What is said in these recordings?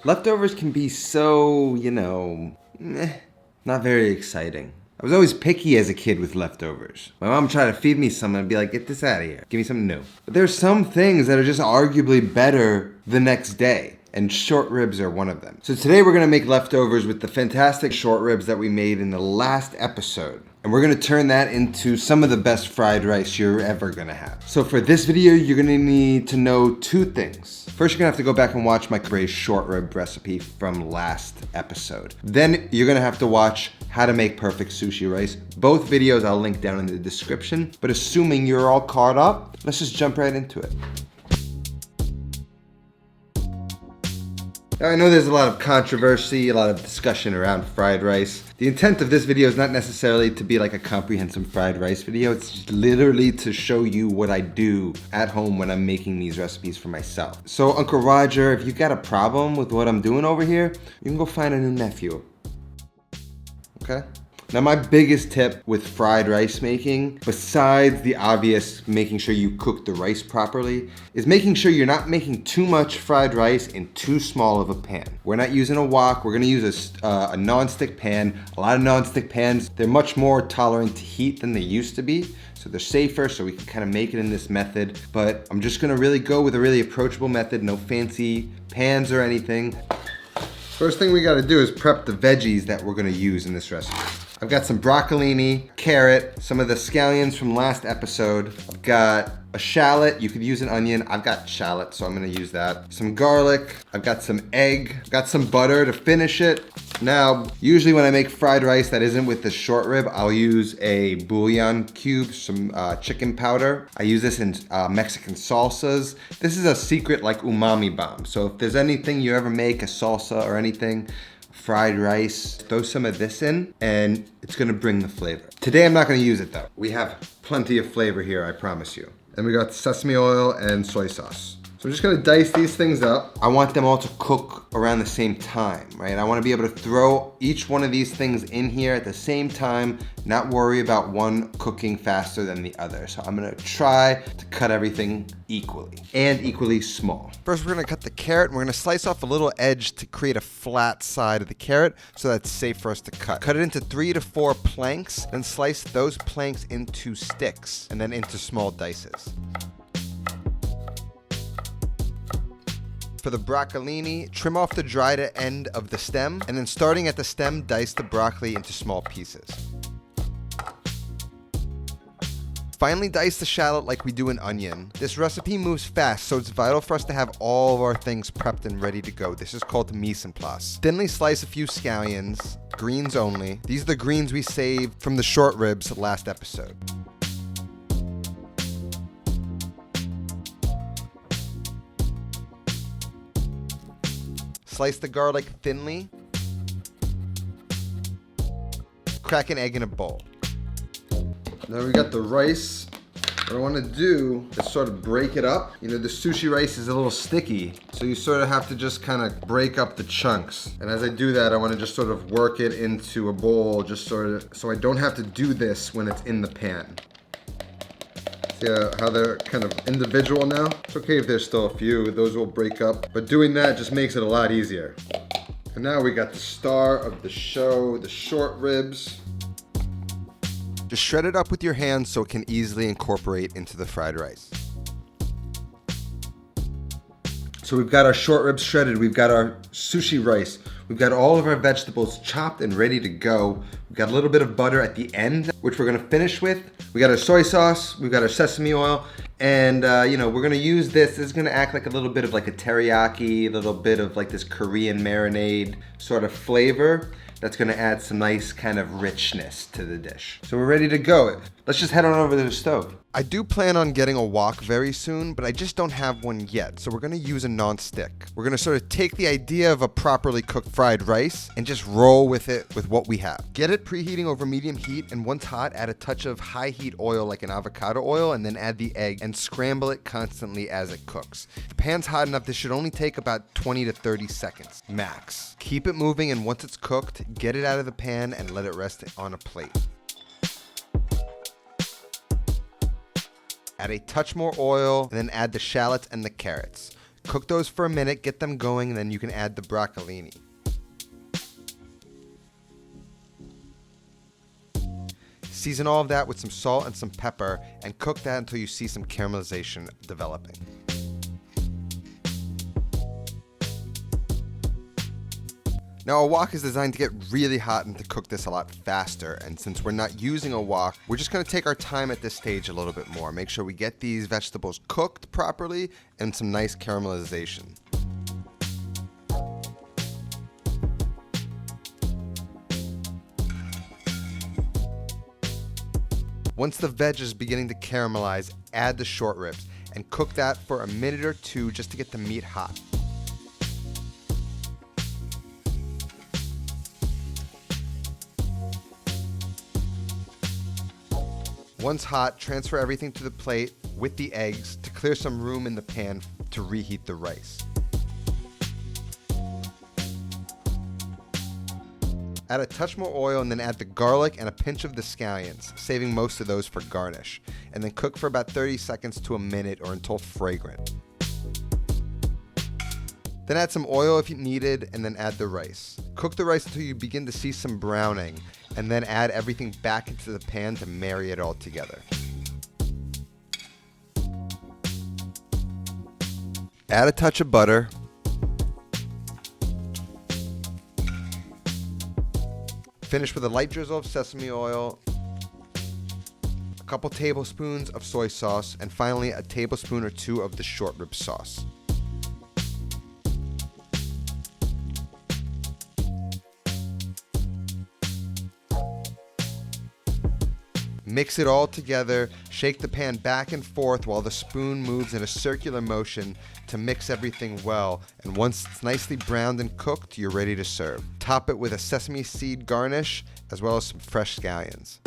Leftovers can be so, not very exciting. I was always picky as a kid with leftovers. My mom tried to feed me some and I'd be like, get this out of here. Give me something new. But there's some things that are just arguably better the next day. And short ribs are one of them. So today we're gonna make leftovers with the fantastic short ribs that we made in the last episode. And we're gonna turn that into some of the best fried rice you're ever gonna have. So for this video, you're gonna need to know two things. First, you're gonna have to go back and watch my braised short rib recipe from last episode. Then you're gonna have to watch how to make perfect sushi rice. Both videos I'll link down in the description. But assuming you're all caught up, let's just jump right into it. Now, I know there's a lot of controversy, a lot of discussion around fried rice. The intent of this video is not necessarily to be like a comprehensive fried rice video. It's just literally to show you what I do at home when I'm making these recipes for myself. So Uncle Roger, if you got a problem with what I'm doing over here, you can go find a new nephew. Okay? Now, my biggest tip with fried rice making, besides the obvious making sure you cook the rice properly, is making sure you're not making too much fried rice in too small of a pan. We're not using a wok, we're gonna use a non-stick pan. A lot of non-stick pans, they're much more tolerant to heat than they used to be, so they're safer, so we can kind of make it in this method. But I'm just gonna really go with a really approachable method, no fancy pans or anything. First thing we gotta do is prep the veggies that we're gonna use in this recipe. I've got some broccolini, carrot, some of the scallions from last episode. I've got a shallot, you could use an onion. I've got shallot, so I'm gonna use that. Some garlic, I've got some egg, I've got some butter to finish it. Now, usually when I make fried rice that isn't with the short rib, I'll use a bouillon cube, some chicken powder. I use this in Mexican salsas. This is a secret like umami bomb. So if there's anything you ever make, a salsa or anything, fried rice, throw some of this in and it's gonna bring the flavor. Today I'm not gonna use it though. We have plenty of flavor here, I promise you. And we got sesame oil and soy sauce. So I'm just gonna dice these things up. I want them all to cook around the same time, right? I wanna be able to throw each one of these things in here at the same time, not worry about one cooking faster than the other. So I'm gonna try to cut everything equally and equally small. First, we're gonna cut the carrot and we're gonna slice off a little edge to create a flat side of the carrot so that's safe for us to cut. Cut it into 3 to 4 planks, then slice those planks into sticks and then into small dices. For the broccolini, trim off the dried end of the stem, and then starting at the stem, dice the broccoli into small pieces. Finally, dice the shallot like we do an onion. This recipe moves fast, so it's vital for us to have all of our things prepped and ready to go. This is called mise en place. Thinly slice a few scallions, greens only. These are the greens we saved from the short ribs last episode. Slice the garlic thinly. Crack an egg in a bowl. Now we got the rice. What I want to do is sort of break it up. You know, the sushi rice is a little sticky, so you sort of have to just kind of break up the chunks. And as I do that, I want to just sort of work it into a bowl, just sort of, so I don't have to do this when it's in the pan. See how they're kind of individual now? It's okay if there's still a few, those will break up, but doing that just makes it a lot easier. And now we got the star of the show, the short ribs. Just shred it up with your hands so it can easily incorporate into the fried rice. So we've got our short ribs shredded, we've got our sushi rice, we've got all of our vegetables chopped and ready to go. We've got a little bit of butter at the end, which we're gonna finish with. We got our soy sauce, we've got our sesame oil, and we're gonna use this. This is gonna act like a little bit of like a teriyaki, a little bit of like this Korean marinade sort of flavor. That's gonna add some nice kind of richness to the dish. So we're ready to go. Let's just head on over to the stove. I do plan on getting a wok very soon, but I just don't have one yet. So we're gonna use a non-stick. We're gonna sort of take the idea of a properly cooked fried rice and just roll with it with what we have. Get it preheating over medium heat, and once hot, add a touch of high heat oil like an avocado oil, and then add the egg and scramble it constantly as it cooks. If the pan's hot enough, this should only take about 20 to 30 seconds, max. Keep it moving, and once it's cooked, get it out of the pan and let it rest on a plate. Add a touch more oil, and then add the shallots and the carrots. Cook those for a minute, get them going, and then you can add the broccolini. Season all of that with some salt and some pepper and cook that until you see some caramelization developing. Now a wok is designed to get really hot and to cook this a lot faster, and since we're not using a wok, we're just going to take our time at this stage a little bit more. Make sure we get these vegetables cooked properly and some nice caramelization. Once the veg is beginning to caramelize, add the short ribs and cook that for a minute or two just to get the meat hot. Once hot, transfer everything to the plate with the eggs to clear some room in the pan to reheat the rice. Add a touch more oil and then add the garlic and a pinch of the scallions, saving most of those for garnish, and then cook for about 30 seconds to a minute or until fragrant. Then add some oil if you needed, and then add the rice. Cook the rice until you begin to see some browning, and then add everything back into the pan to marry it all together. Add a touch of butter. Finish with a light drizzle of sesame oil, a couple tablespoons of soy sauce, and finally a tablespoon or two of the short rib sauce. Mix it all together, shake the pan back and forth while the spoon moves in a circular motion to mix everything well, and once it's nicely browned and cooked, you're ready to serve. Top it with a sesame seed garnish as well as some fresh scallions.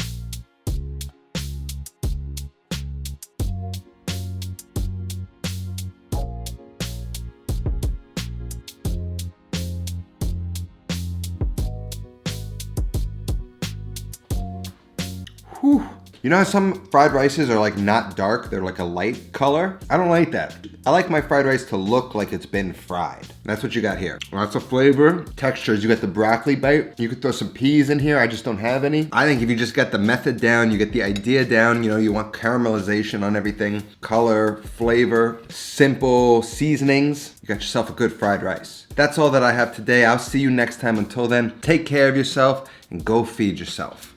Whew. You know how some fried rices are like not dark, they're like a light color? I don't like that. I like my fried rice to look like it's been fried. And that's what you got here. Lots of flavor, textures. You got the broccoli bite. You could throw some peas in here. I just don't have any. I think if you just got the method down, you get the idea down, you know, you want caramelization on everything, color, flavor, simple seasonings, you got yourself a good fried rice. That's all that I have today. I'll see you next time. Until then, take care of yourself and go feed yourself.